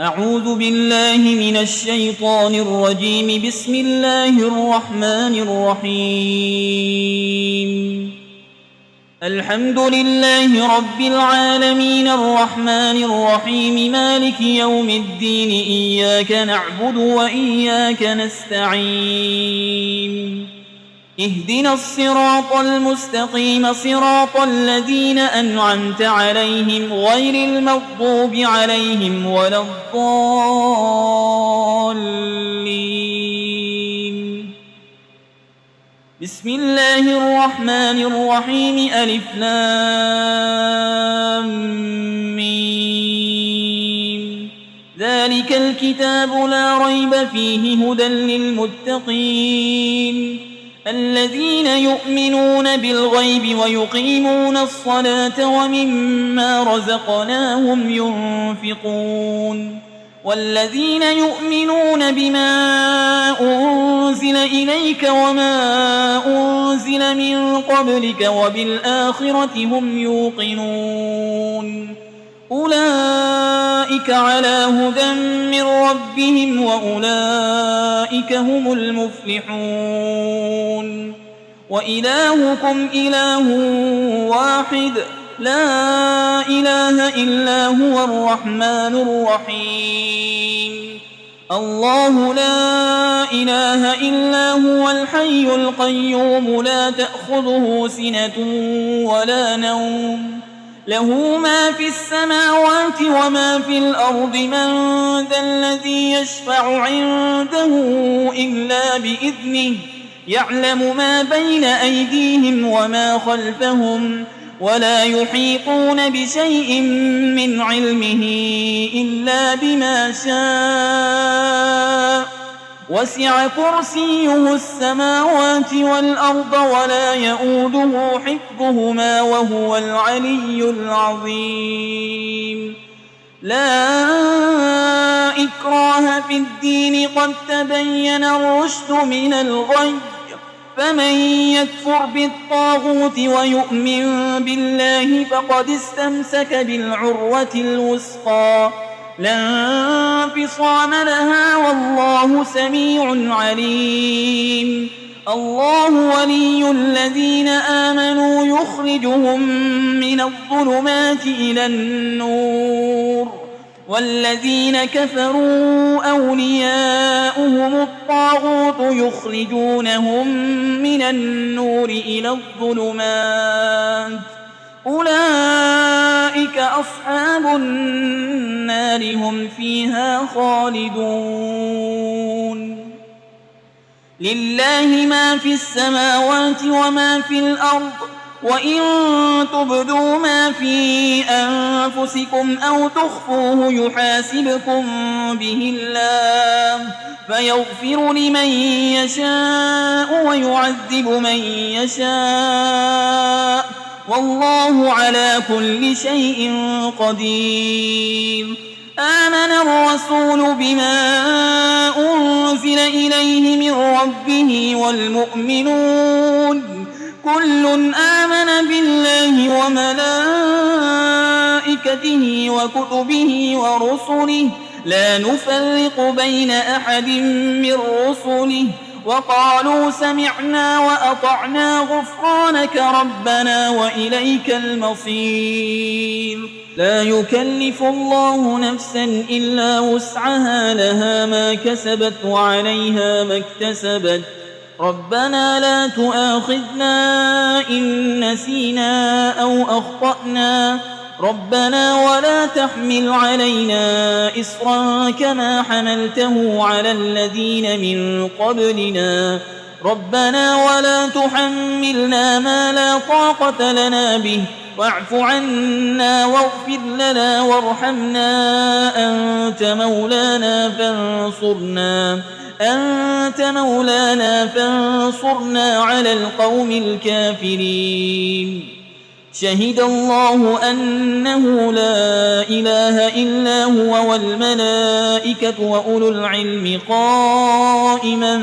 أعوذ بالله من الشيطان الرجيم. بسم الله الرحمن الرحيم. الحمد لله رب العالمين الرحمن الرحيم مالك يوم الدين. إياك نعبد وإياك نستعين. اهدنا الصراط المستقيم صراط الذين أنعمت عليهم غير المغضوب عليهم ولا الضالين. بسم الله الرحمن الرحيم. ألف لام ميم. ذلك الكتاب لا ريب فيه هدى للمتقين الذين يؤمنون بالغيب ويقيمون الصلاة ومما رزقناهم ينفقون والذين يؤمنون بما أنزل إليك وما أنزل من قبلك وبالآخرة هم يوقنون أولئك على هدى من ربهم وأولئك هم المفلحون. وإلهكم إله واحد لا إله إلا هو الرحمن الرحيم. الله لا إله إلا هو الحي القيوم لا تأخذه سنة ولا نوم له ما في السماوات وما في الأرض. من ذا الذي يشفع عنده إلا بإذنه يعلم ما بين أيديهم وما خلفهم ولا يحيطون بشيء من علمه إلا بما شاء. وسع كرسيه السماوات والأرض ولا يؤوده حفظهما وهو العلي العظيم. لا إكراه في الدين قد تبين الرشد من الغي. فمن يكفر بالطاغوت ويؤمن بالله فقد استمسك بالعروة الوثقى لا انفصام لها والله سميع عليم. الله ولي الذين آمنوا يخرجهم من الظلمات إلى النور والذين كفروا أولياؤهم الطاغوت يخرجونهم من النور إلى الظلمات أولئك أصحاب النار هم فيها خالدون. لله ما في السماوات وما في الأرض وإن تبدوا ما في أنفسكم أو تخفوه يحاسبكم به الله فيغفر لمن يشاء ويعذب من يشاء والله على كل شيء قدير. آمن الرسول بما أنزل إليه من ربه والمؤمنون كل آمن بالله وملائكته وكتبه ورسله لا نفرق بين أحد من رسله وقالوا سمعنا وأطعنا غفرانك ربنا وإليك المصير. لا يكلف الله نفسا إلا وسعها لها ما كسبت وعليها ما اكتسبت. ربنا لا تؤاخذنا إن نسينا أو أخطأنا ربنا ولا تحمل علينا إصرا كما حملته على الذين من قبلنا ربنا ولا تحملنا ما لا طاقة لنا به واعف عنا واغفر لنا وارحمنا أنت مولانا فانصرنا على القوم الكافرين. شهد الله أنه لا إله إلا هو والملائكة وأولو العلم قائما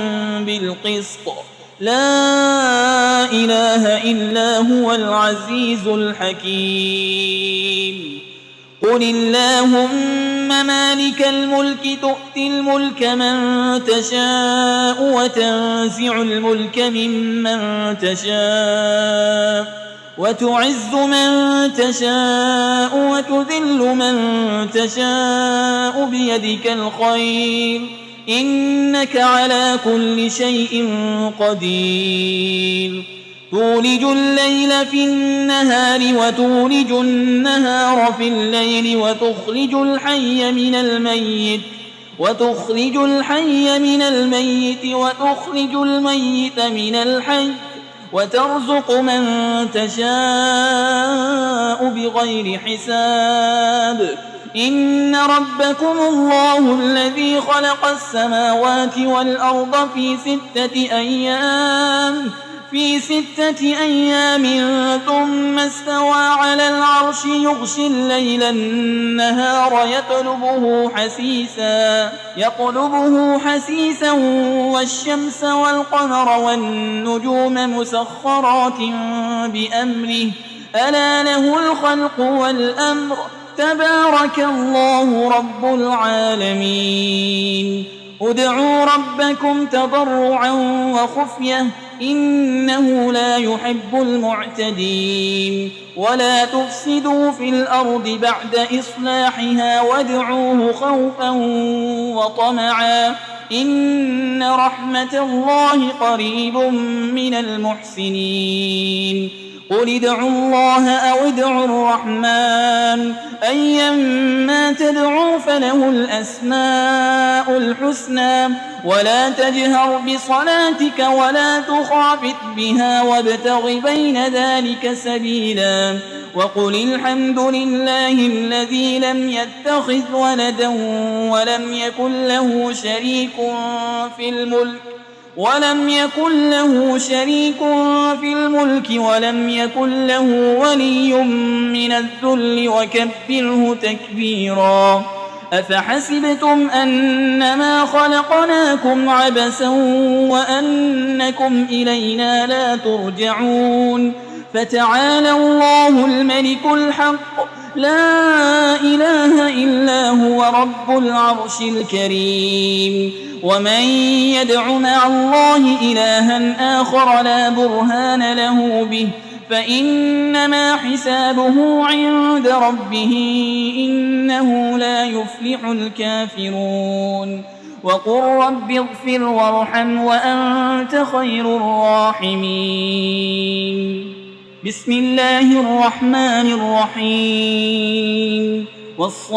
بالقسط لا إله إلا هو العزيز الحكيم. قل اللهم مالك الملك تؤتي الملك من تشاء وتنزع الملك ممن تشاء وتعز من تشاء وتذل من تشاء بيدك الخير إنك على كل شيء قدير تولج الليل في النهار وتولج النهار في الليل وتخرج الحي من الميت وتخرج الميت من الحي وترزق من تشاء بغير حساب إن ربكم الله الذي خلق السماوات والأرض في 6 أيام ثم استوى على العرش يغشي الليل النهار يطلبه حسيسا والشمس والقمر والنجوم مسخرات بأمره ألا له الخلق والأمر تبارك الله رب العالمين ادعوا ربكم تضرعا وخفية إنه لا يحب المعتدين ولا تفسدوا في الأرض بعد إصلاحها وادعوه خوفا وطمعا إن رحمة الله قريب من المحسنين قل ادعوا الله أو ادعوا الرحمن أيما تدعوا فله الأسماء الحسنى ولا تجهر بصلاتك ولا تخافت بها وابتغ بين ذلك سبيلا وقل الحمد لله الذي لم يتخذ ولدا ولم يكن له شريك في الملك ولم يكن له ولي من الذل وكبره تكبيرا أفحسبتم أنما خلقناكم عبثا وأنكم إلينا لا ترجعون فتعالى الله الملك الحق لا إله إلا هو رب العرش الكريم ومن يدع مع الله إلها آخر لا برهان له به فإنما حسابه عند ربه إنه لا يفلح الكافرون وقل رب اغفر وارحم وأنت خير الراحمين بسم الله الرحمن الرحيم والصافات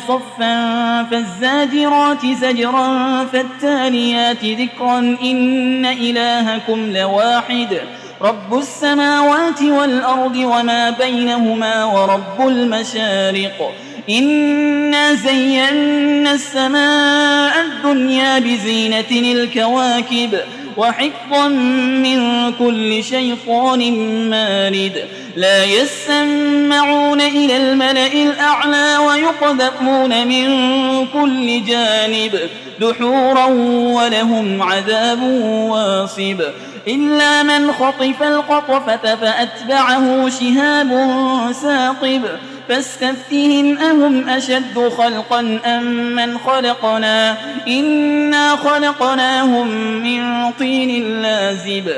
صفا فالزاجرات زجرا فالتاليات ذكرا إن إلهكم لواحد رب السماوات والأرض وما بينهما ورب المشارق إنا زينا السماء الدنيا بزينة الكواكب وحفظا من كل شيطان مارد لا يسمعون إلى الملأ الأعلى ويقذفون من كل جانب دحورا ولهم عذاب واصب إلا من خطف القطفة فأتبعه شهاب ثاقب فاستفتهم أهم أشد خلقا أم من خلقنا إنا خلقناهم من طين لازب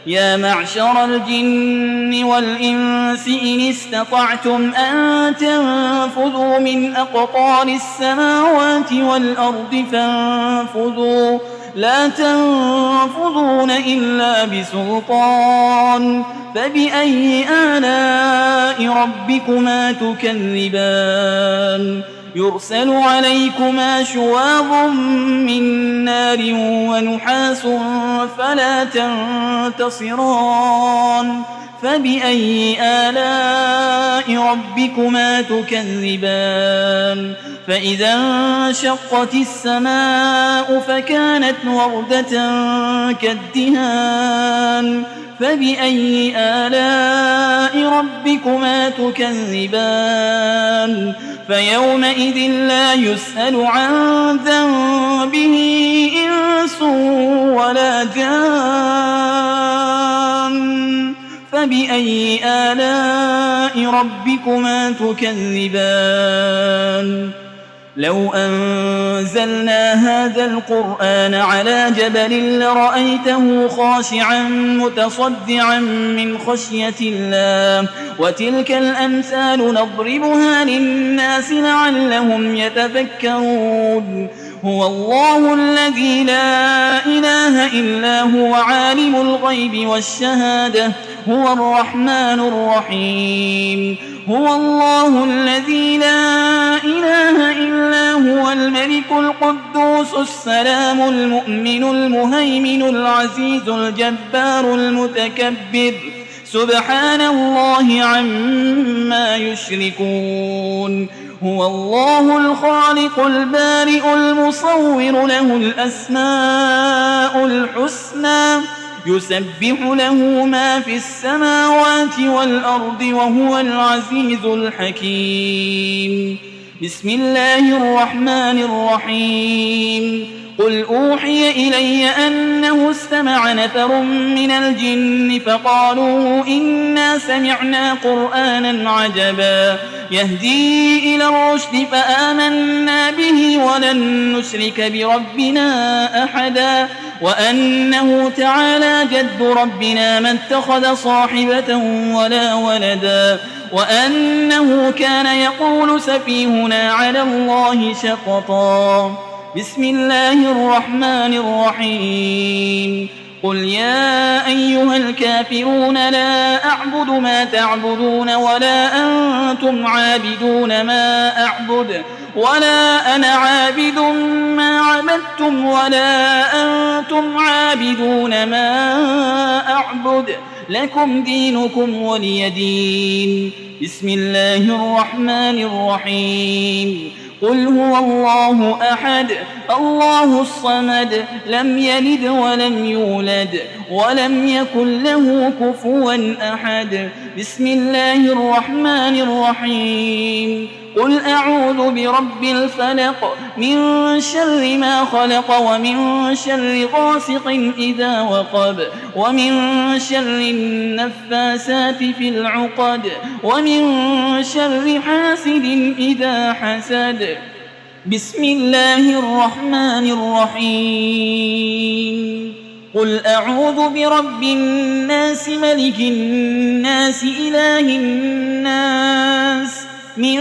يا معشر الجن والإنس إن استطعتم أن تنفذوا من أقطار السماوات والأرض فانفذوا لا تنفذون إلا بسلطان فبأي آلاء ربكما تكذبان يرسل عليكما شواظ من نار ونحاس فلا تنتصران فبأي آلاء ربكما تكذبان فإذا انشقت السماء فكانت وردة كالدهان فبأي آلاء ربكما تكذبان فيومئذ لا يسأل عن ذنبه إنس ولا جان فبأي آلاء ربكما تكذبان لو أنزلنا هذا القرآن على جبل لرأيته خاشعا متصدعا من خشية الله وتلك الأمثال نضربها للناس لعلهم يتفكرون هو الله الذي لا إله إلا هو عالم الغيب والشهادة هو الرحمن الرحيم هو الله الذي لا إله إلا هو الملك القدوس السلام المؤمن المهيمن العزيز الجبار المتكبر سبحان الله عما يشركون هو الله الخالق البارئ المصور له الأسماء الحسنى يسبح له ما في السماوات والأرض وهو العزيز الحكيم بسم الله الرحمن الرحيم قل أوحي إلي أنه استمع نفر من الجن فقالوا إنا سمعنا قرآنا عجبا يهدي إلى الرشد فآمنا به ولن نشرك بربنا أحدا وأنه تعالى جد ربنا ما اتخذ صاحبة ولا ولدا وأنه كان يقول سفيهنا على الله شططا بسم الله الرحمن الرحيم قل يا أيها الكافرون لا أعبد ما تعبدون ولا أنتم عابدون ما أعبد ولا أنا عابد ما عبدتم ولا أنتم عابدون ما أعبد لكم دينكم ولي دين بسم الله الرحمن الرحيم قل هو الله أحد الله الصمد لم يلد ولم يولد ولم يكن له كفوا أحد بسم الله الرحمن الرحيم قل أعوذ برب الفلق من شر ما خلق ومن شر غاسق إذا وقب ومن شر النفاسات في العقد ومن شر حاسد إذا حسد بسم الله الرحمن الرحيم قل أعوذ برب الناس ملك الناس إله الناس من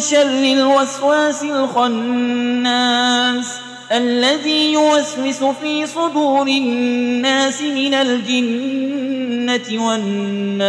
شر الوسواس الخناس الذي يوسوس في صدور الناس من الجنة والناس